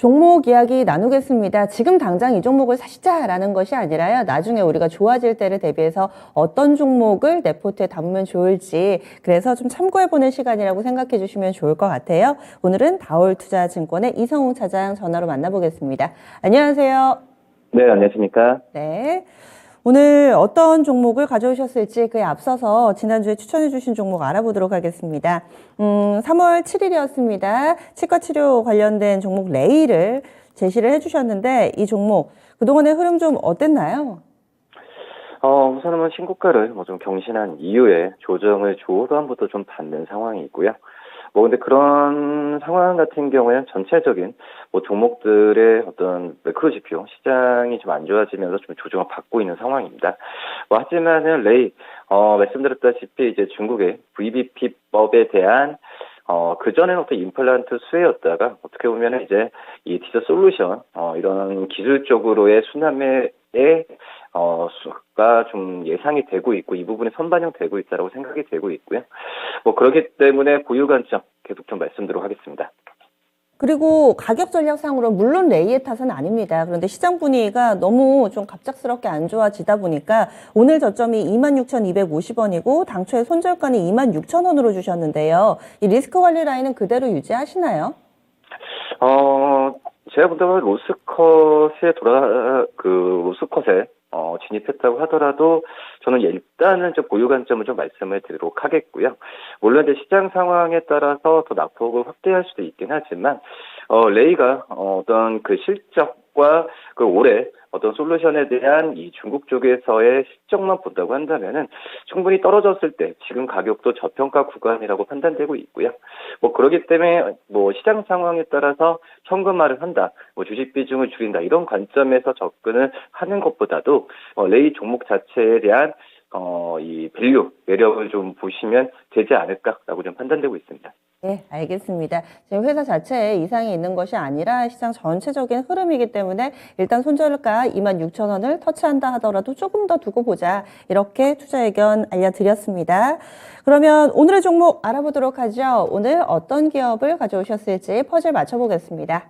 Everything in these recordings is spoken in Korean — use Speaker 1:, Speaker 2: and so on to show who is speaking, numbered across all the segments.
Speaker 1: 종목 이야기 나누겠습니다. 지금 당장 이 종목을 사시자라는 것이 아니라요. 나중에 우리가 좋아질 때를 대비해서 어떤 종목을 내 포트에 담으면 좋을지 그래서 좀 참고해보는 시간이라고 생각해 주시면 좋을 것 같아요. 오늘은 다올투자증권의 이성웅 차장 전화로 만나보겠습니다. 안녕하세요.
Speaker 2: 네, 안녕하십니까.
Speaker 1: 네. 오늘 어떤 종목을 가져오셨을지 그에 앞서서 지난주에 추천해 주신 종목 알아보도록 하겠습니다. 3월 7일이었습니다. 치과치료 관련된 종목 레이를 제시를 해주셨는데 이 종목 그동안의 흐름 좀 어땠나요?
Speaker 2: 우선은 신고가를 좀 경신한 이후에 조정을 조도한부터 좀 받는 상황이 있고요. 근데 그런 상황 같은 경우에는 전체적인 종목들의 어떤 매크로 지표, 시장이 좀 안 좋아지면서 좀 조정을 받고 있는 상황입니다. 하지만은 말씀드렸다시피 이제 중국의 VBP법에 대한 그전에는 어떤 임플란트 수혜였다가 어떻게 보면은 이제 이 디저 솔루션, 이런 기술적으로의 순환매의 수가 좀 예상이 되고 있고 이 부분에 선반영되고 있다고 생각이 되고 있고요. 그렇기 때문에 보유 관점 계속 좀 말씀드리도록 하겠습니다.
Speaker 1: 그리고 가격 전략상으로 물론 레이의 탓은 아닙니다. 그런데 시장 분위기가 너무 좀 갑작스럽게 안 좋아지다 보니까 오늘 저점이 26,250원이고 당초에 손절가는 26,000원으로 주셨는데요. 이 리스크 관리 라인은 그대로 유지하시나요?
Speaker 2: 제가 본 다면 로스컷에 진입했다고 하더라도 저는 일단은 좀 보유 관점을 좀 말씀을 드리도록 하겠고요. 물론 이제 시장 상황에 따라서 더 낙폭을 확대할 수도 있긴 하지만 레이가 어떤 그 실적과 그 올해 어떤 솔루션에 대한 이 중국 쪽에서의 실적만 본다고 한다면은 충분히 떨어졌을 때 지금 가격도 저평가 구간이라고 판단되고 있고요. 그렇기 때문에 시장 상황에 따라서 현금화를 한다, 주식 비중을 줄인다 이런 관점에서 접근을 하는 것보다도 레이 종목 자체에 대한 이 밸류 매력을 좀 보시면 되지 않을까라고 좀 판단되고 있습니다.
Speaker 1: 네, 알겠습니다. 지금 회사 자체에 이상이 있는 것이 아니라 시장 전체적인 흐름이기 때문에 일단 손절가 26,000원을 터치한다 하더라도 조금 더 두고 보자. 이렇게 투자 의견 알려드렸습니다. 그러면 오늘의 종목 알아보도록 하죠. 오늘 어떤 기업을 가져오셨을지 퍼즐 맞춰보겠습니다.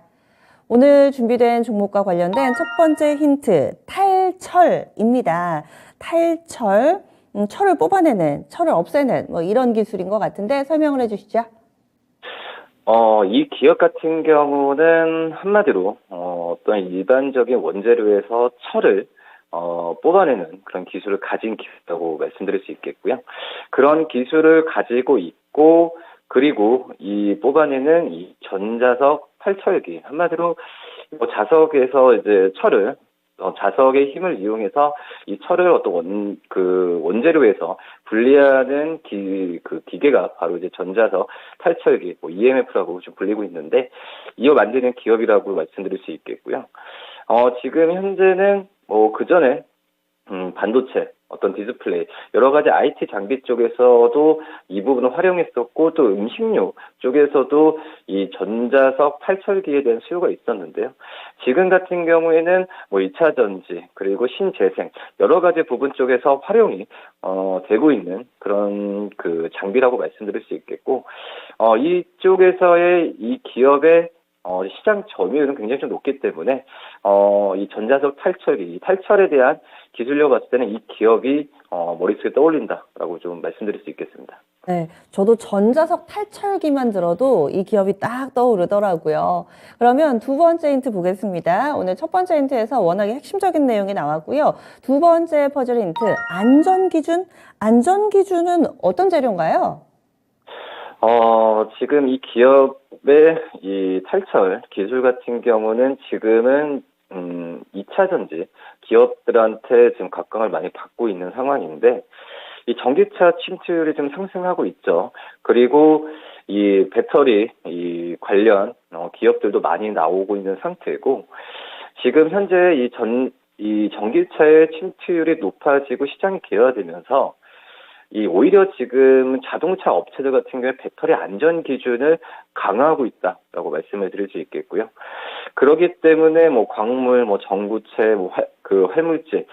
Speaker 1: 오늘 준비된 종목과 관련된 첫 번째 힌트, 탈철입니다. 탈철, 철을 뽑아내는, 철을 없애는 이런 기술인 것 같은데 설명을 해주시죠.
Speaker 2: 이 기업 같은 경우는 한마디로 어떤 일반적인 원재료에서 철을 뽑아내는 그런 기술을 가진 기업이라고 말씀드릴 수 있겠고요. 그런 기술을 가지고 있고 그리고 이 뽑아내는 이 전자석 탈철기 한마디로 자석에서 이제 철을 자석의 힘을 이용해서 이 철을 어떤 원재료에서 분리하는 기계가 바로 이제 전자석 탈철기, EMF라고 좀 불리고 있는데, 이어 만드는 기업이라고 말씀드릴 수 있겠고요. 지금 현재는 그전에 반도체, 어떤 디스플레이, 여러 가지 IT 장비 쪽에서도 이 부분을 활용했었고, 또 음식료 쪽에서도 이 전자석 탈철기에 대한 수요가 있었는데요. 지금 같은 경우에는 2차 전지, 그리고 신재생, 여러 가지 부분 쪽에서 활용이, 되고 있는 그런 장비라고 말씀드릴 수 있겠고, 이쪽에서의 이 기업의 시장 점유율은 굉장히 좀 높기 때문에 이 전자석 탈철기, 이 탈철에 대한 기술력 봤을 때는 이 기업이 머릿속에 떠올린다라고 좀 말씀드릴 수 있겠습니다.
Speaker 1: 네, 저도 전자석 탈철기만 들어도 이 기업이 딱 떠오르더라고요. 그러면 두 번째 힌트 보겠습니다. 오늘 첫 번째 힌트에서 워낙에 핵심적인 내용이 나왔고요. 두 번째 퍼즐 힌트, 안전기준? 안전기준은 어떤 재료인가요?
Speaker 2: 지금 이 기업의 이 탈철 기술 같은 경우는 지금은 2차 전지 기업들한테 지금 각광을 많이 받고 있는 상황인데, 이 전기차 침투율이 좀 상승하고 있죠. 그리고 이 배터리 이 관련 기업들도 많이 나오고 있는 상태고, 지금 현재 이 전기차의 침투율이 높아지고 시장이 개화되면서 오히려 지금 자동차 업체들 같은 경우에 배터리 안전 기준을 강화하고 있다라고 말씀을 드릴 수 있겠고요. 그렇기 때문에 광물, 전구체, 활물질,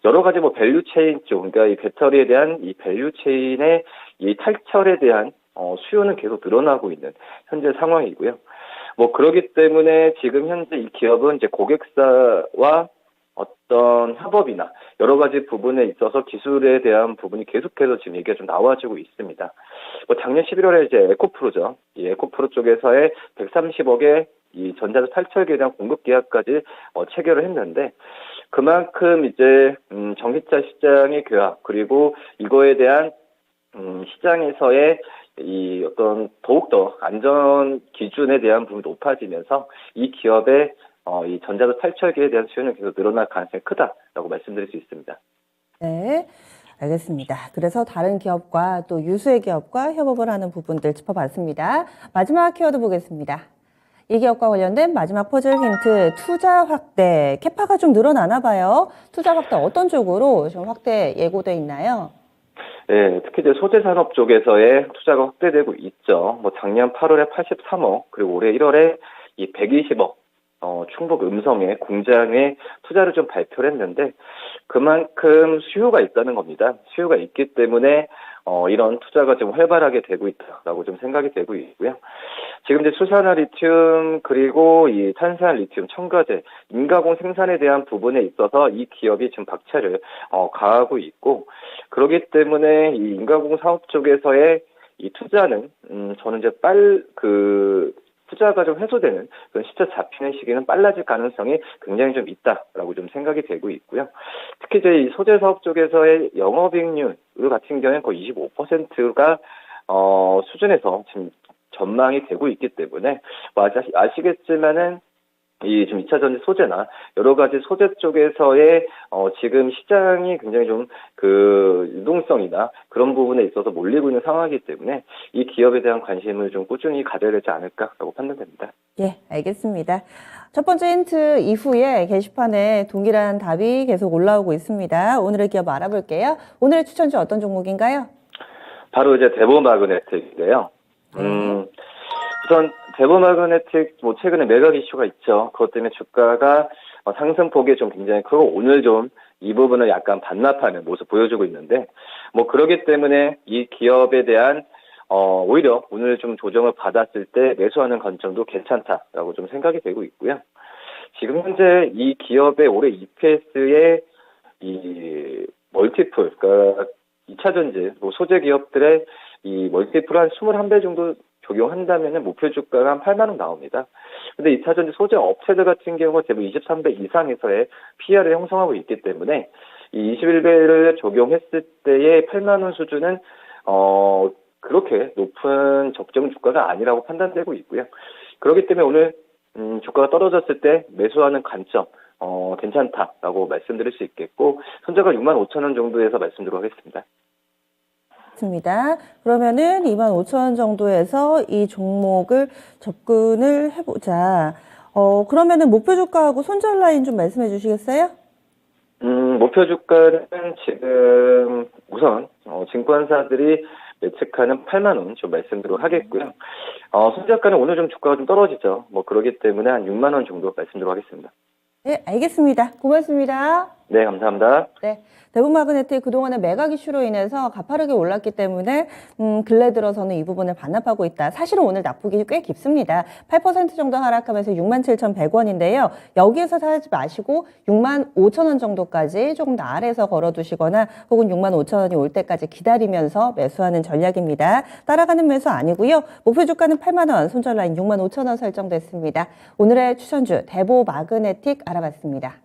Speaker 2: 여러 가지 밸류 체인 쪽, 그러니까 이 배터리에 대한 이 밸류 체인의 이 탈철에 대한 수요는 계속 늘어나고 있는 현재 상황이고요. 뭐 그러기 때문에 지금 현재 이 기업은 이제 고객사와 어떤 협업이나 여러 가지 부분에 있어서 기술에 대한 부분이 계속해서 지금 얘기가 좀 나와지고 있습니다. 뭐 작년 11월에 이제 에코프로죠. 이 에코프로 쪽에서의 130억의 이 전자도 탈철기에 대한 공급 계약까지 체결을 했는데 그만큼 이제 전기차 시장의 교합 그리고 이거에 대한 시장에서의 이 어떤 더욱더 안전 기준에 대한 부분이 높아지면서 이 기업의 이 전자도 탈철기에 대한 수요는 계속 늘어날 가능성이 크다라고 말씀드릴 수 있습니다.
Speaker 1: 네, 알겠습니다. 그래서 다른 기업과 또 유수의 기업과 협업을 하는 부분들 짚어봤습니다. 마지막 키워드 보겠습니다. 이 기업과 관련된 마지막 퍼즐 힌트, 투자 확대. 캐파가 좀 늘어나나 봐요. 투자 확대 어떤 쪽으로 좀 확대 예고돼 있나요?
Speaker 2: 네, 특히 이제 소재 산업 쪽에서의 투자가 확대되고 있죠. 뭐 작년 8월에 83억, 그리고 올해 1월에 이 120억, 충북 음성에 공장에 투자를 좀 발표를 했는데 그만큼 수요가 있다는 겁니다. 수요가 있기 때문에 이런 투자가 좀 활발하게 되고 있다라고 좀 생각이 되고 있고요. 지금 이제 수산화 리튬 그리고 이 탄산 리튬, 첨가제, 인가공 생산에 대한 부분에 있어서 이 기업이 지금 박차를 가하고 있고 그렇기 때문에 이 인가공 사업 쪽에서의 이 투자는 저는 이제 투자가 좀 해소되는 그런 시차 잡히는 시기는 빨라질 가능성이 굉장히 좀 있다라고 좀 생각이 되고 있고요. 특히 이제 이 소재 사업 쪽에서의 영업이익률 같은 경우에는 거의 25%가 수준에서 지금 전망이 되고 있기 때문에 뭐 아시겠지만은 이 좀 2차 전지 소재나 여러 가지 소재 쪽에서의 지금 시장이 굉장히 좀 유동성이나 그런 부분에 있어서 몰리고 있는 상황이기 때문에 이 기업에 대한 관심을 좀 꾸준히 가져야 되지 않을까라고 판단됩니다.
Speaker 1: 예, 알겠습니다. 첫 번째 힌트 이후에 게시판에 동일한 답이 계속 올라오고 있습니다. 오늘의 기업 알아볼게요. 오늘의 추천주 어떤 종목인가요?
Speaker 2: 바로 이제 대보마그네틱인데요. 우선 대보마그네틱 뭐 최근에 매각 이슈가 있죠. 그것 때문에 주가가 상승폭이 좀 굉장히 크고 오늘 좀 이 부분을 약간 반납하는 모습 보여주고 있는데 뭐 그러기 때문에 이 기업에 대한 오히려 오늘 좀 조정을 받았을 때 매수하는 관점도 괜찮다라고 좀 생각이 되고 있고요. 지금 현재 이 기업의 올해 EPS의 이 멀티플, 그러니까 2차 전지 뭐 소재 기업들의 이 멀티플 한 21배 정도 적용한다면 목표 주가가 한 8만 원 나옵니다. 근데 2차 전지 소재 업체들 같은 경우 대부분 23배 이상에서의 PR을 형성하고 있기 때문에 이 21배를 적용했을 때의 8만 원 수준은 그렇게 높은 적정 주가가 아니라고 판단되고 있고요. 그렇기 때문에 오늘 주가가 떨어졌을 때 매수하는 관점 괜찮다라고 말씀드릴 수 있겠고 손절가 6만 5천 원 정도에서 말씀드리도록 하겠습니다.
Speaker 1: 맞습니다. 그러면은 25,000원 정도에서 이 종목을 접근을 해보자. 그러면은 목표 주가하고 손절 라인 좀 말씀해 주시겠어요?
Speaker 2: 목표 주가는 지금 우선 증권사들이 예측하는 8만 원 좀 말씀드리도록 하겠고요. 손절가는 오늘 좀 주가가 좀 떨어지죠. 뭐 그러기 때문에 한 6만 원 정도 말씀드리도록 하겠습니다.
Speaker 1: 네, 알겠습니다. 고맙습니다.
Speaker 2: 네, 감사합니다.
Speaker 1: 네, 대부마그네틱 그동안에 매각 이슈로 인해서 가파르게 올랐기 때문에 근래 들어서는 이 부분을 반납하고 있다. 사실은 오늘 낙폭이 꽤 깊습니다. 8% 정도 하락하면서 67,100원인데요. 여기에서 사지 마시고 65,000원 정도까지 조금 더 아래에서 걸어두시거나 혹은 65,000원이 올 때까지 기다리면서 매수하는 전략입니다. 따라가는 매수 아니고요. 목표 주가는 8만 원, 손절 라인 65,000원 설정됐습니다. 오늘의 추천주 대보마그네틱 알아봤습니다.